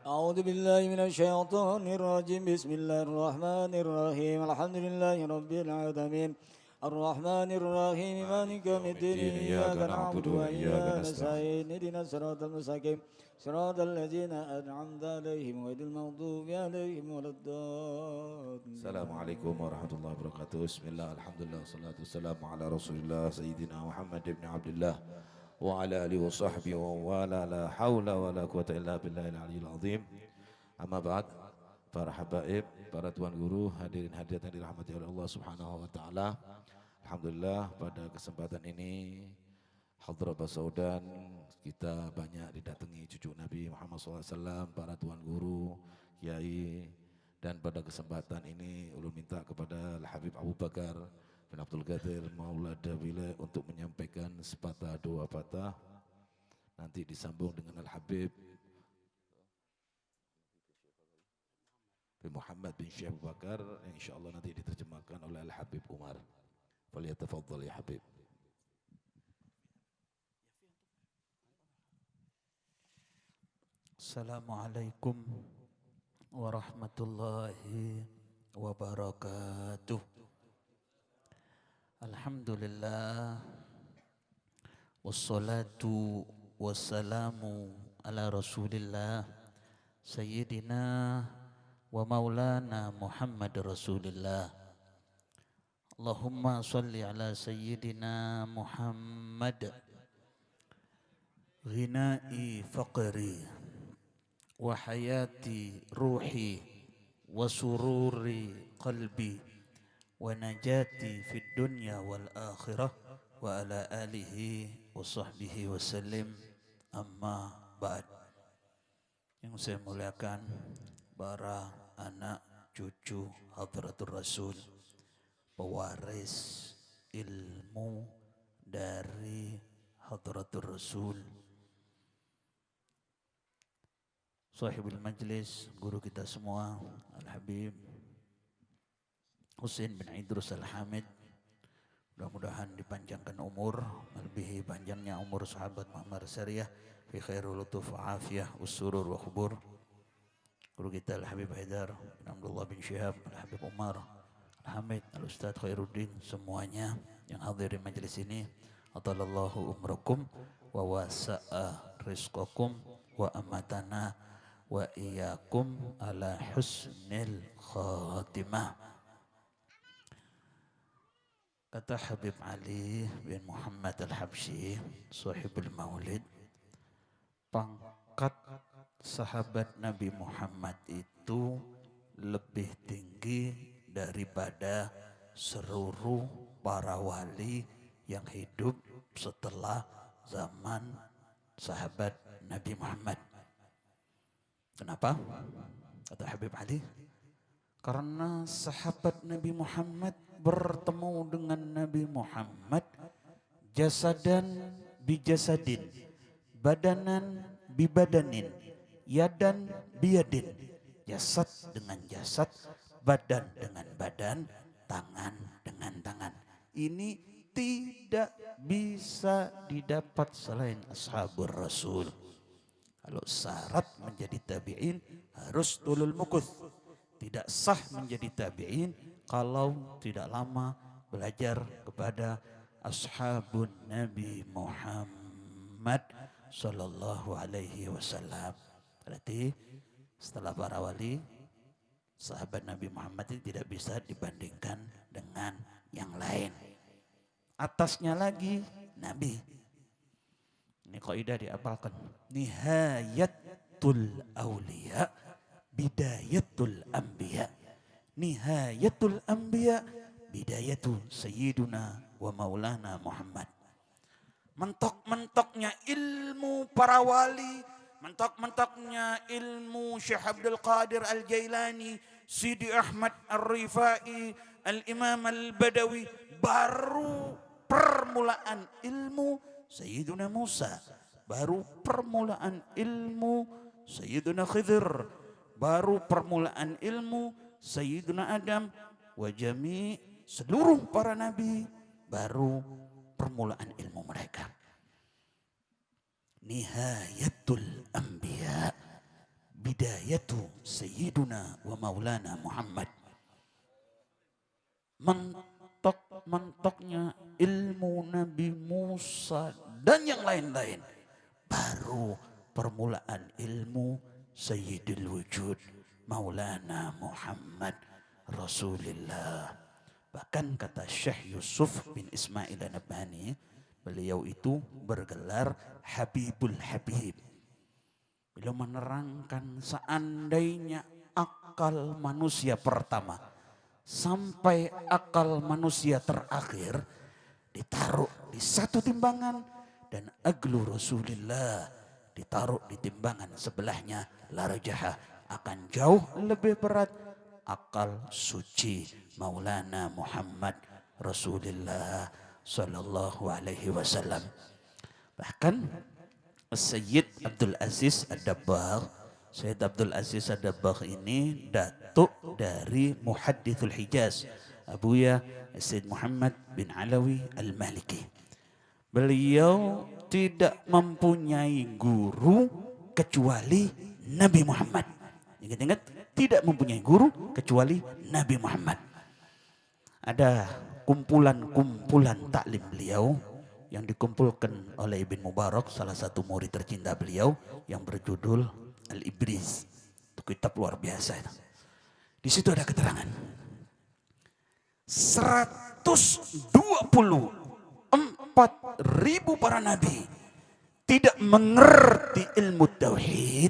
أعوذ بالله من الشيطان الرجيم بسم الله الرحمن الرحيم الحمد لله رب العالمين الرحمن الرحيم مالك يوم الدين إياك نعبد وإياك نستعين اهدنا الصراط المستقيم صراط الذين أنعمت عليهم غير المغضوب عليهم ولا الضالين. السلام عليكم ورحمة الله وبركاته. بسم الله الحمد لله والصلاة والسلام على رسول الله سيدنا محمد بن عبد الله وعلى آله وصحبه ولا لا حول ولا قوة إلا بالله العلي العظيم. Amma ba'd, para habaib, para tuan guru, hadirin hadirat yang dirahmati oleh Allah Subhanahu wa taala. Alhamdulillah pada kesempatan ini Hadrat Basaudan kita banyak didatangi cucu Nabi Muhammad SAW, para tuan guru, kiai, dan pada kesempatan ini ulun minta kepada Al-Habib Abu Bakar bin Abdul Qadir Maula Dawila untuk menyampaikan sepatah dua patah. Nanti disambung dengan Al-Habib bin Muhammad bin Syekh Abu Bakar yang insyaAllah nanti diterjemahkan oleh Al-Habib Umar. Falyatafaddal ya Habib. Assalamualaikum warahmatullahi wabarakatuh. Alhamdulillah wassalatu wassalamu ala rasulillah sayyidina wa maulana Muhammad rasulillah. Allahumma salli ala sayyidina Muhammad ghinai faqri wa hayati ruhi wa sururi qalbi wa najati fid dunya wal akhirah wa ala alihi wa sahbihi wa sallim, amma ba'd. Yang saya muliakan para anak cucu Hadratur Rasul, pewaris ilmu dari Hadratur Rasul, sahibul majlis, guru kita semua Al-Habib Husain bin Idrus Al-Hamid. Mudah-mudahan dipanjangkan umur, melebihi panjangnya umur sahabat Muhammad Syariah, fi khairul lutuf wa afiyah usurur wa khubur. Guru kita Al-Habib Haidar bin Abdullah bin Syihab, Al-Habib Umar, Al-Hamid, Al-Ustadz Khairuddin, semuanya yang hadir di majlis ini. Atalallahu umrakum wa wasa'a rizqakum wa amatana wa iyyakum ala husnil khatimah. Kata Habib Ali bin Muhammad Al-Habsyi, sahibul maulid, pangkat sahabat Nabi Muhammad itu lebih tinggi daripada seluruh para wali yang hidup setelah zaman sahabat Nabi Muhammad. Kenapa? Kata Habib Ali, karena sahabat Nabi Muhammad bertemu dengan Nabi Muhammad jasadan bijasadin, badanan bibadanin, yadan biyadin, jasad dengan jasad, badan dengan badan, tangan dengan tangan. Ini tidak bisa didapat selain ashabur Rasul. Kalau syarat menjadi tabi'in harus tulul mukuth. Tidak sah menjadi tabi'in kalau tidak lama belajar kepada ashabun Nabi Muhammad sallallahu alaihi wasallam. Berarti setelah para wali, sahabat Nabi Muhammad ini tidak bisa dibandingkan dengan yang lain. Atasnya lagi Nabi. Ini kaidah diapalkan. Nihayatul awliya bidayatul anbiya. Nihayatul anbiya bidayatu sayyiduna wa maulana Muhammad. Mentok-mentoknya ilmu para wali, mentok-mentoknya ilmu Syekh Abdul Qadir Al-Jailani, Sidi Ahmad Ar-Rifai, Al-Imam Al-Badawi, baru permulaan ilmu Sayyiduna Musa, baru permulaan ilmu Sayyiduna Khidir, baru permulaan ilmu Sayyiduna Adam, wa jami' seluruh para nabi, baru permulaan ilmu mereka. Nihayatul anbiya bidayatu sayyiduna wa maulana Muhammad. Mentok-mentoknya ilmu Nabi Musa dan yang lain-lain. Baru permulaan ilmu Sayyidul Wujud Maulana Muhammad Rasulullah. Bahkan kata Syekh Yusuf bin Ismail An-Nabhani, beliau itu bergelar Habibul Habib. Beliau menerangkan seandainya akal manusia pertama sampai akal manusia terakhir ditaruh di satu timbangan dan aglu Rasulullah ditaruh di timbangan sebelahnya, larajaha, akan jauh lebih berat akal suci Maulana Muhammad Rasulullah sallallahu alaihi wasallam. Bahkan Sayyid Abdul Aziz Ad-Dabbagh, Sayyid Abdul Aziz Ad-Dabbagh ini datuk dari Muhaddithul Hijaz, Abuya Sayyid Muhammad bin Alawi Al-Maliki. Beliau tidak mempunyai guru kecuali Nabi Muhammad. Ingat-ingat, tidak mempunyai guru kecuali Nabi Muhammad. Ada kumpulan-kumpulan taklim beliau yang dikumpulkan oleh Ibn Mubarak, salah satu murid tercinta beliau, yang berjudul Al-Ibriz. Itu kitab luar biasa. Di situ ada keterangan 124.000 para nabi tidak mengerti ilmu tauhid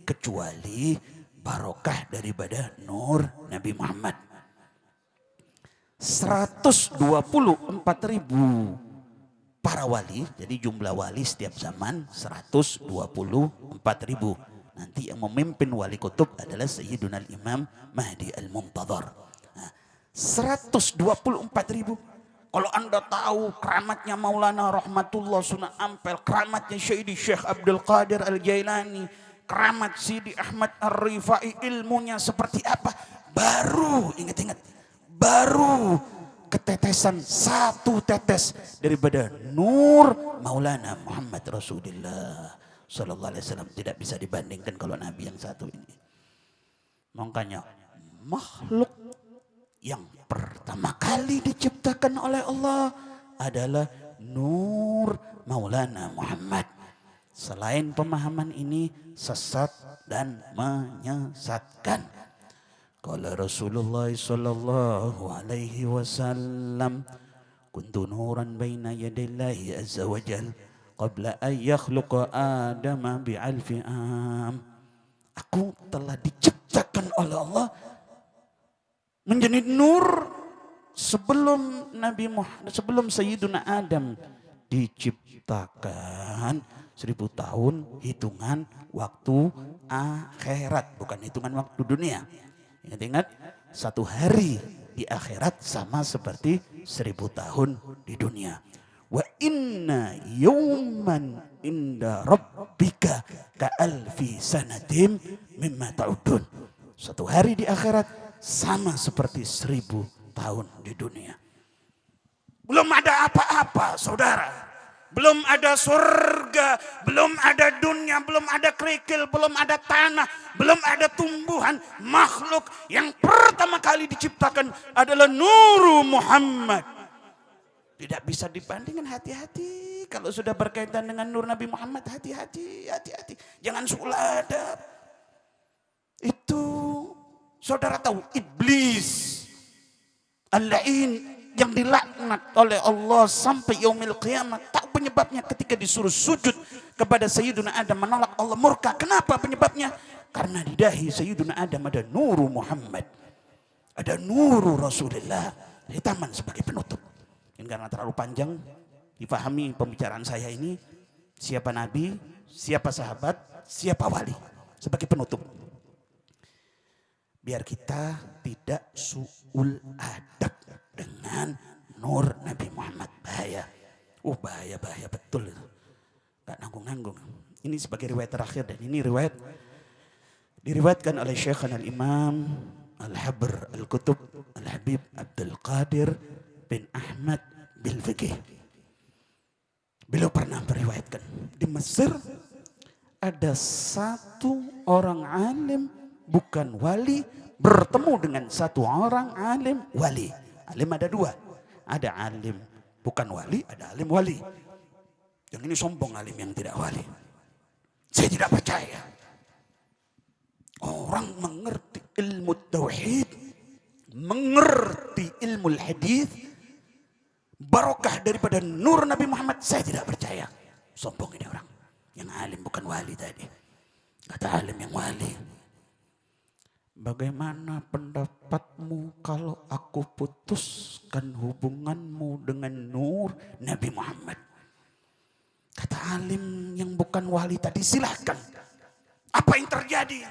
kecuali barokah daripada nur Nabi Muhammad. 124.000 para wali, jadi jumlah wali setiap zaman 124.000. Nanti yang memimpin wali kutub adalah Sayyiduna Imam Mahdi Al-Muntadhar. Nah, 124.000. Kalau Anda tahu keramatnya Maulana Rahmatullah Sunan Ampel, keramatnya Syekh Abdul Qadir Al-Jailani, keramat Sidi Ahmad Ar-Rifai, ilmunya seperti apa, baru ingat-ingat, baru ketetesan satu tetes daripada nur Maulana Muhammad Rasulullah sallallahu alaihi wasallam. Tidak bisa dibandingkan kalau Nabi yang satu ini. Makanya makhluk yang pertama kali diciptakan oleh Allah adalah nur Maulana Muhammad. Selain pemahaman ini sesat dan menyesatkan. Qala Rasulullah sallallahu alaihi wasallam, kuntu nuran baina yadayillahi azza wa jal qabla an yakhluqa Adama bi'alfi am. Aku telah diciptakan oleh Allah menjadi nur sebelum Nabi Muhammad, sebelum Sayyiduna Adam diciptakan 1000 tahun hitungan waktu akhirat, bukan hitungan waktu dunia. Ingat-ingat, satu hari di akhirat sama seperti 1000 tahun di dunia. Wa inna yawman inda rabbika ka'alfi sanatim mimma ta'udun. Satu hari di akhirat sama seperti 1000 tahun di dunia. Belum ada apa-apa, saudara. Belum ada surga, belum ada dunia, belum ada kerikil, belum ada tanah, belum ada tumbuhan. Makhluk yang pertama kali diciptakan adalah Nur Muhammad. Tidak bisa dibandingkan, hati-hati. Kalau sudah berkaitan dengan Nur Nabi Muhammad, hati-hati, hati-hati. Jangan suladab. Itu saudara tahu, iblis al-la'in yang dilaknat oleh Allah sampai yaumil qiyamah. Tak penyebabnya ketika disuruh sujud kepada Sayyiduna Adam menolak, Allah murka. Kenapa penyebabnya? Karena di dahi Sayyiduna Adam ada Nur Muhammad, ada Nur Rasulullah. Hitaman sebagai penutup. Ini karena terlalu panjang dipahami pembicaraan saya ini. Siapa Nabi, siapa sahabat, siapa wali. Sebagai penutup, biar kita tidak su'ul adab dengan nur Nabi Muhammad. Bahaya. Bahaya betul itu. Gak nanggung-nanggung. Ini sebagai riwayat terakhir, dan ini riwayat diriwayatkan oleh Syekhana al-Imam Al-Habr Al-Kutub Al-Habib Abdul Qadir bin Ahmad Bil-Fiqih. Beliau pernah meriwayatkan di Mesir ada satu orang alim bukan wali bertemu dengan satu orang alim wali. Alim ada dua. Ada alim bukan wali, ada alim wali. Yang ini sombong alim yang tidak wali. Saya tidak percaya. Orang mengerti ilmu tauhid, mengerti ilmu hadis, barokah daripada nur Nabi Muhammad, saya tidak percaya. Sombong ini orang. Yang alim bukan wali tadi. Kata alim yang wali. Bagaimana pendapatmu kalau aku putuskan hubunganmu dengan nur Nabi Muhammad? Kata alim yang bukan wali tadi, silahkan. Apa yang terjadi?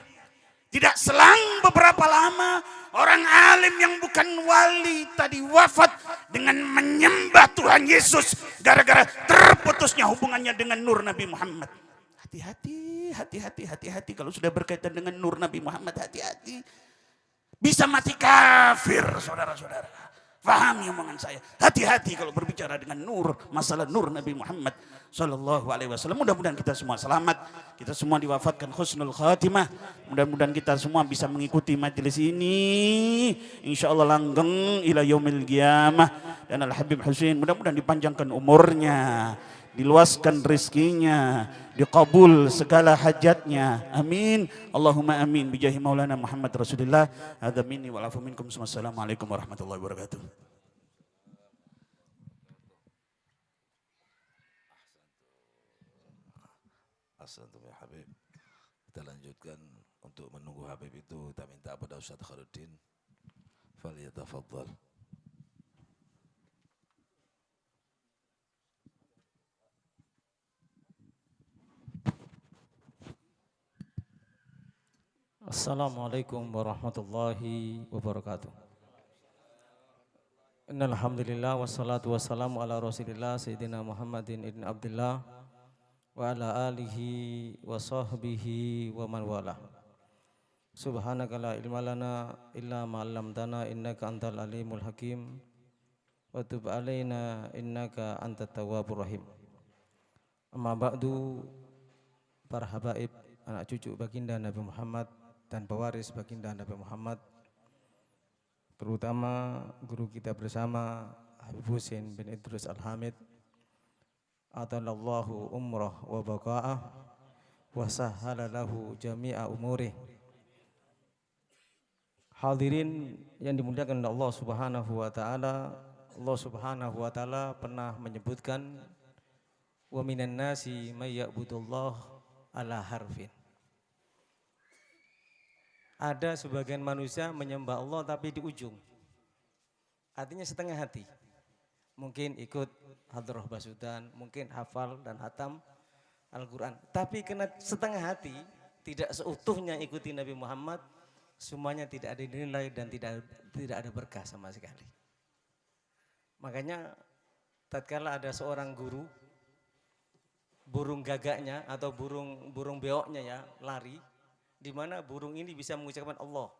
Tidak selang beberapa lama, orang alim yang bukan wali tadi wafat dengan menyembah Tuhan Yesus gara-gara terputusnya hubungannya dengan nur Nabi Muhammad. Hati-hati kalau sudah berkaitan dengan nur Nabi Muhammad, hati-hati. Bisa mati kafir, saudara-saudara. Fahami omongan saya. Hati-hati kalau berbicara dengan nur, masalah nur Nabi Muhammad sallallahu alaihi wasallam. Mudah-mudahan kita semua selamat, kita semua diwafatkan husnul khatimah. Mudah-mudahan kita semua bisa mengikuti majelis ini insyaallah langgeng ila yaumil qiyamah. Dan Al Habib Husain mudah-mudahan dipanjangkan umurnya, diluaskan rezekinya, dikabul segala hajatnya. Amin. Allahumma amin. Bijahi maulana Muhammad Rasulullah. Hadza minni wa afu minkum. Wassalamualaikum warahmatullahi wabarakatuh. Ahsantum ya Habib. Kita lanjutkan untuk menunggu Habib itu. Kita minta pada Ustaz Kharuddin. Falyatafaddal. Assalamualaikum warahmatullahi wabarakatuh. Innal hamdalillah wassalatu wassalamu ala Rasulillah Sayyidina Muhammadin ibn Abdullah wa ala alihi wa sahbihi wa man wala. Subhanaka la ilma lana illa ma 'allamtana innaka antal alimul hakim wa tub alaina innaka antat tawwabur rahim. Amma ba'du, para habaib, anak cucu baginda Nabi Muhammad dan pewaris baginda Nabi Muhammad, terutama guru kita bersama Habib Husain bin Idrus Al-Hamid, atalallahu umrah wa baqa'ah wa sahhala lahu jami'a umurih. Hadirin yang dimuliakan oleh Allah Subhanahu wa taala, Allah Subhanahu wa taala pernah menyebutkan wa minan nasi may ya'budullah ala harfin. Ada sebagian manusia menyembah Allah tapi di ujung. Artinya setengah hati. Mungkin ikut hadrah basudan, mungkin hafal dan hatam Al-Quran. Tapi kena setengah hati, tidak seutuhnya ikuti Nabi Muhammad, semuanya tidak ada nilai dan tidak ada berkah sama sekali. Makanya tatkala ada seorang guru, burung gagaknya atau burung beoknya ya lari, di mana burung ini bisa mengucapkan Allah,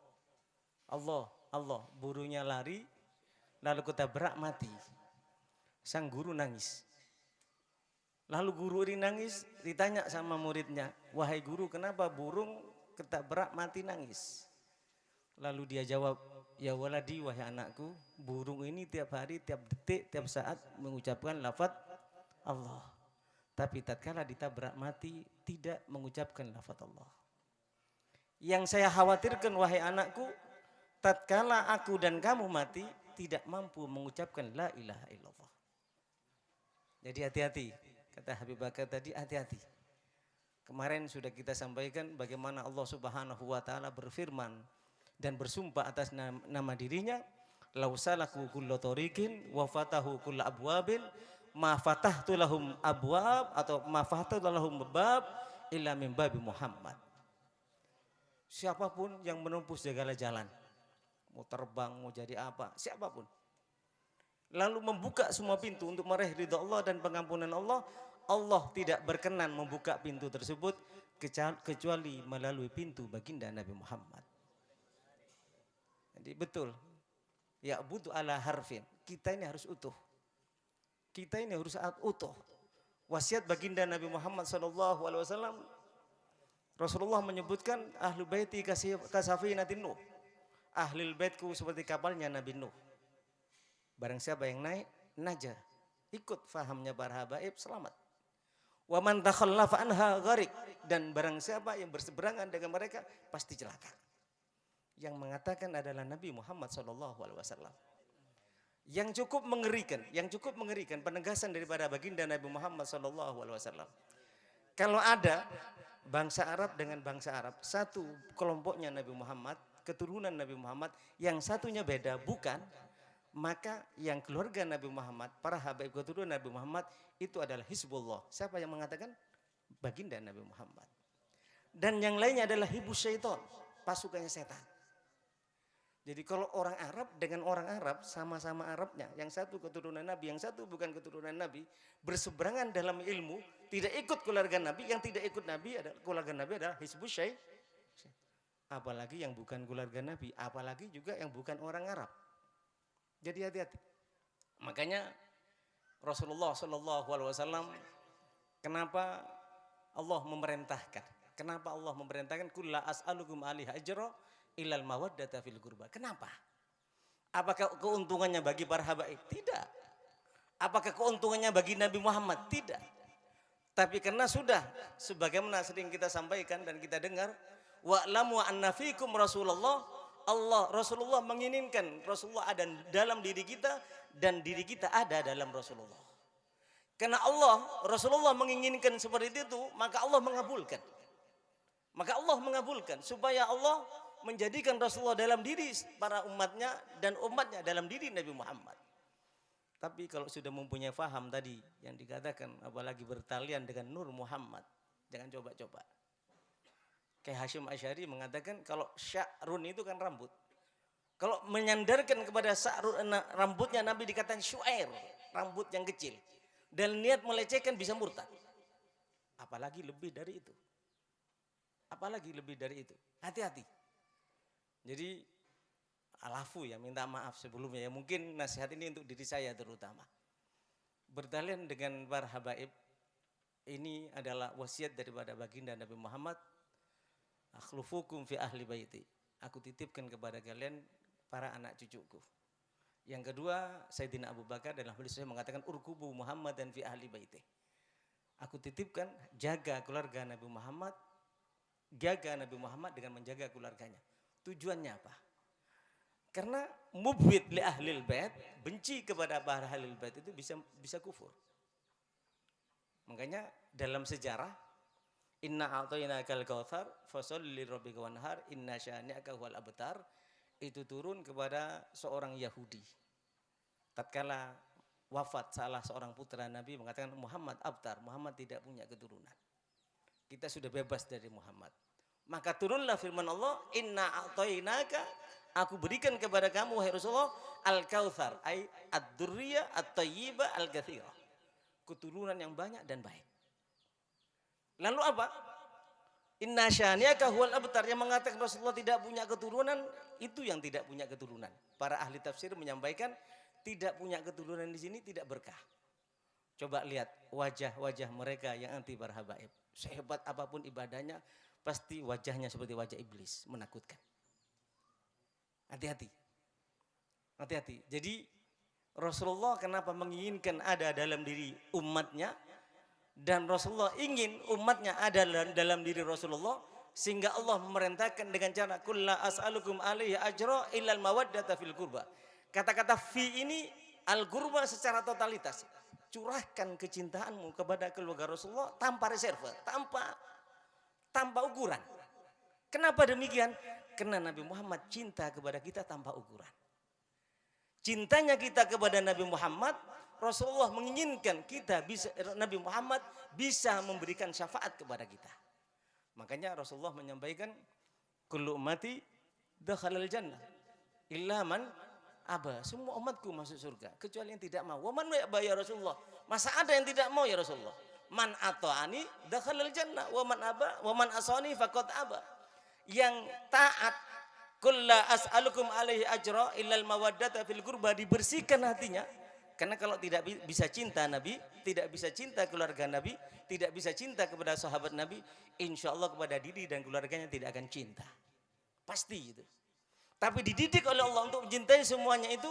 Allah, Allah. Burungnya lari, lalu ketabrak mati. Sang guru nangis. Lalu guru ini nangis, ditanya sama muridnya, wahai guru, kenapa burung ketabrak mati nangis? Lalu dia jawab, ya waladi, wahai anakku, burung ini tiap hari, tiap detik, tiap saat mengucapkan lafaz Allah. Tapi tatkala ditabrak mati, tidak mengucapkan lafaz Allah. Yang saya khawatirkan, wahai anakku, tatkala aku dan kamu mati, tidak mampu mengucapkan la ilaha illallah. Jadi hati-hati, kata Habib Bakar tadi, hati-hati. Kemarin sudah kita sampaikan bagaimana Allah Subhanahu wa taala berfirman dan bersumpah atas nama dirinya, lau salaku kulla tariqin wa fatahu kulla abwabin ma fatahtu lahum abwab atau ma fatahtu lahum bab illa min babi Muhammad. Siapapun yang menempuh segala jalan, mau terbang, mau jadi apa, siapapun, lalu membuka semua pintu untuk meraih ridha Allah dan pengampunan Allah, Allah tidak berkenan membuka pintu tersebut kecuali melalui pintu baginda Nabi Muhammad. Jadi betul, ya butuh ala harfin, kita ini harus utuh. Kita ini harus utuh. Wasiat baginda Nabi Muhammad SAW Rasulullah menyebutkan ahlu baiti kasafinatin Nuh. Ahlul baitku seperti kapalnya Nabi Nuh. Barang siapa yang naik, naja. Ikut fahamnya para habaib, selamat. Wa man takhallafa anha gharik. Dan barang siapa yang berseberangan dengan mereka, pasti celaka. Yang mengatakan adalah Nabi Muhammad SAW. Yang cukup mengerikan penegasan daripada baginda Nabi Muhammad SAW. Kalau ada bangsa Arab dengan bangsa Arab, satu kelompoknya Nabi Muhammad, keturunan Nabi Muhammad, yang satunya beda, bukan, maka yang keluarga Nabi Muhammad, para habaib keturunan Nabi Muhammad, itu adalah Hizbullah. Siapa yang mengatakan? Baginda Nabi Muhammad. Dan yang lainnya adalah Hibus Syaitan, pasukannya setan. Jadi kalau orang Arab dengan orang Arab, sama-sama Arabnya, yang satu keturunan Nabi, yang satu bukan keturunan Nabi, berseberangan dalam ilmu, tidak ikut keluarga Nabi, yang tidak ikut Nabi adalah keluarga Nabi adalah Hizbus Syaitan. Apalagi yang bukan keluarga Nabi, apalagi juga yang bukan orang Arab. Jadi hati-hati. Makanya Rasulullah SAW, kenapa Allah memerintahkan? Kenapa Allah memerintahkan? Kulla as'alukum alaihi ajra ilal mawaddata fil qurba. Kenapa? Apakah keuntungannya bagi para habaib? Tidak. Apakah keuntungannya bagi Nabi Muhammad? Tidak. Tapi karena sudah sebagaimana sering kita sampaikan dan kita dengar, wa'lamu anna fikum Rasulullah, Rasulullah menginginkan Rasulullah ada dalam diri kita dan diri kita ada dalam Rasulullah. Karena Rasulullah menginginkan seperti itu, maka Allah mengabulkan. Maka Allah mengabulkan supaya Allah menjadikan Rasulullah dalam diri para umatnya dan umatnya dalam diri Nabi Muhammad. Tapi kalau sudah mempunyai faham tadi yang dikatakan, apalagi bertalian dengan Nur Muhammad, jangan coba-coba. Kayak Hashim Asy'ari mengatakan kalau sya'run itu kan rambut. Kalau menyandarkan kepada rambutnya Nabi dikatakan syu'air, rambut yang kecil. Dan niat melecehkan bisa murtad. Apalagi lebih dari itu. Apalagi lebih dari itu. Hati-hati. Jadi alafu ya, minta maaf sebelumnya ya, mungkin nasihat ini untuk diri saya terutama. Bertalian dengan para habaib, ini adalah wasiat daripada baginda Nabi Muhammad. Akhlufukum fi ahli baiti. Aku titipkan kepada kalian para anak cucuku. Yang kedua, Sayyidina Abu Bakar dalam hadis saya mengatakan urkubu Muhammad dan fi ahli baiti. Aku titipkan jaga keluarga Nabi Muhammad, jaga Nabi Muhammad dengan menjaga keluarganya. Tujuannya apa? Karena mubghid li ahlil bait, benci kepada para ahlil bait itu bisa kufur. Makanya dalam sejarah inna a'tainakal kautsar fasholli lirabbika wanhar inna syani'aka huwal abtar itu turun kepada seorang Yahudi. Tatkala wafat salah seorang putra Nabi mengatakan Muhammad abtar, Muhammad tidak punya keturunan. Kita sudah bebas dari Muhammad. Maka turunlah firman Allah, inna a'tainaka, aku berikan kepada kamu wahai Rasulullah al-kautsar, ai ad-durriyah at-thayyibah al-katsirah. Keturunan yang banyak dan baik. Lalu apa? Inna syani'aka huwal abtar, yang mengatakan Rasulullah tidak punya keturunan, itu yang tidak punya keturunan. Para ahli tafsir menyampaikan tidak punya keturunan di sini tidak berkah. Coba lihat wajah-wajah mereka yang anti para habaib. Sehebat apapun ibadahnya, pasti wajahnya seperti wajah iblis, menakutkan. Hati-hati. Hati-hati. Jadi Rasulullah kenapa menginginkan ada dalam diri umatnya, dan Rasulullah ingin umatnya ada dalam diri Rasulullah, sehingga Allah memerintahkan dengan cara kulla as'alukum alaihi ajra illal mawaddata fil qurba. Kata-kata fi ini al-qurba secara totalitas. Curahkan kecintaanmu kepada keluarga Rasulullah tanpa reserve, tanpa ukuran. Kenapa demikian? Karena Nabi Muhammad cinta kepada kita tanpa ukuran. Cintanya kita kepada Nabi Muhammad, Rasulullah menginginkan Nabi Muhammad bisa memberikan syafaat kepada kita. Makanya Rasulullah menyampaikan kullu ummati dakhalal jannah illa man aba. Semua umatku masuk surga kecuali yang tidak mau. Wa man ya'ba ya Rasulullah? Masa ada yang tidak mau ya Rasulullah? Man ata'ani dakhalal jannah wa man aba wa man asani faqad aba. Yang taat, kulla as'alukum alaihi ajra illal mawaddata fil qurba, dibersihkan hatinya, Karena kalau tidak bisa cinta Nabi, tidak bisa cinta keluarga Nabi, tidak bisa cinta kepada sahabat Nabi, insya Allah kepada diri dan keluarganya tidak akan cinta. Pasti itu. Tapi dididik oleh Allah untuk mencintai semuanya itu,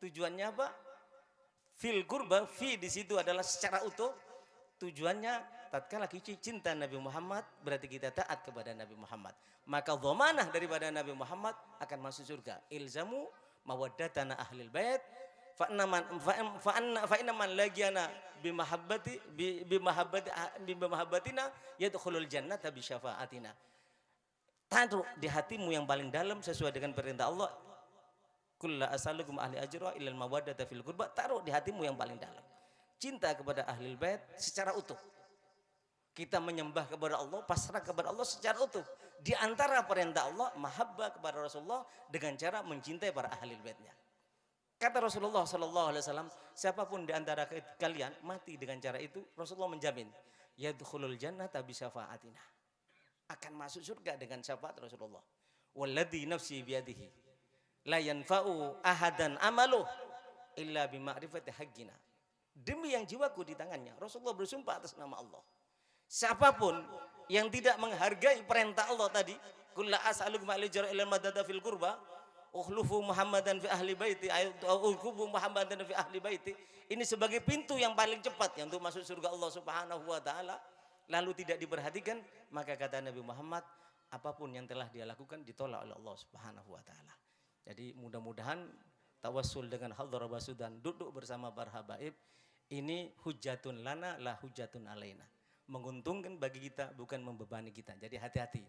tujuannya apa? Fil kurba, fi di situ adalah secara utuh. Tujuannya tatkala kita cinta Nabi Muhammad, berarti kita taat kepada Nabi Muhammad. Maka dhamanah daripada Nabi Muhammad akan masuk surga. Ilzamu mawaddatana ahlil bait fa inna man lagiana bimahabbatina yadkhulul jannata bi syafaatina. Taruh di hatimu yang paling dalam sesuai dengan perintah Allah. Kulla asalukum ahli ajra ilal mawaddata fil qurba. Taruh di hatimu yang paling dalam. Cinta kepada ahlul bait secara utuh. Kita menyembah kepada Allah, pasrah kepada Allah secara utuh. Di antara perintah Allah, mahabbah kepada Rasulullah dengan cara mencintai para ahlul baitnya. Kata Rasulullah SAW, siapapun di antara kalian mati dengan cara itu, Rasulullah menjamin, yadkhulul jannata bi syafaatina. Akan masuk surga dengan syafaat Rasulullah. Walladzi nafsi biyadihi la yanfa'u ahadan amaluh illa bima'rifati haqqina. Demi yang jiwaku di tangannya, Rasulullah bersumpah atas nama Allah. Siapapun yang tidak menghargai perintah Allah tadi, kulla as'alukum al-ajra ila madada fil qurba, ukhlufu Muhammadan fi ahli baiti, ukhlufu Muhammadan fi ahli baiti. Ini sebagai pintu yang paling cepat yang untuk masuk surga Allah Subhanahu wa taala. Lalu tidak diperhatikan, maka kata Nabi Muhammad, apapun yang telah dia lakukan ditolak oleh Allah Subhanahu wa taala. Jadi mudah-mudahan tawassul dengan hadhar basudan, duduk bersama para habaib, ini hujatun lana la hujatun alaina. Menguntungkan bagi kita, bukan membebani kita. Jadi hati-hati,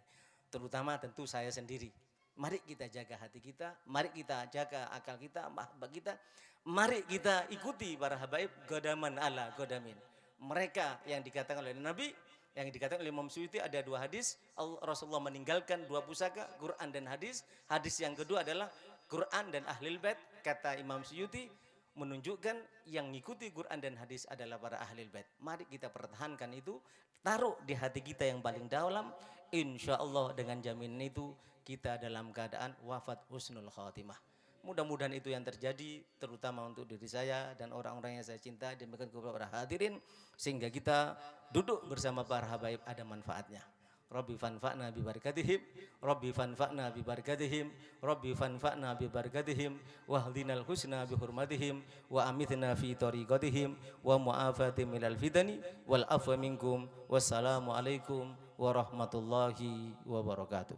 terutama tentu saya sendiri. Mari kita jaga hati kita, mari kita jaga akal kita, mahabbah kita, mari kita ikuti para habaib godaman ala godamin. Mereka yang dikatakan oleh Nabi, yang dikatakan oleh Imam Suyuti, ada dua hadis, Rasulullah meninggalkan dua pusaka, Quran dan hadis. Hadis yang kedua adalah Quran dan ahlul bait. Kata Imam Suyuti, menunjukkan yang mengikuti Quran dan hadis adalah para ahlul bait. Mari kita pertahankan itu, taruh di hati kita yang paling dalam. Insya Allah dengan jaminan itu kita dalam keadaan wafat husnul khatimah. Mudah-mudahan itu yang terjadi, terutama untuk diri saya dan orang-orang yang saya cinta, demikian kepada para hadirin, sehingga kita duduk bersama para habaib ada manfaatnya. Rabbi fanfa'na bi barakatihim, Rabbi fanfa'na bi barakatihim, Rabbi fanfa'na bi barakatihim, wahdinal husna bi hurmatihim, wa amithna fi tariqatihim, wa mu'afatim minal fitani, wal afwa minkum, wassalamu alaikum warahmatullahi wabarakatuh.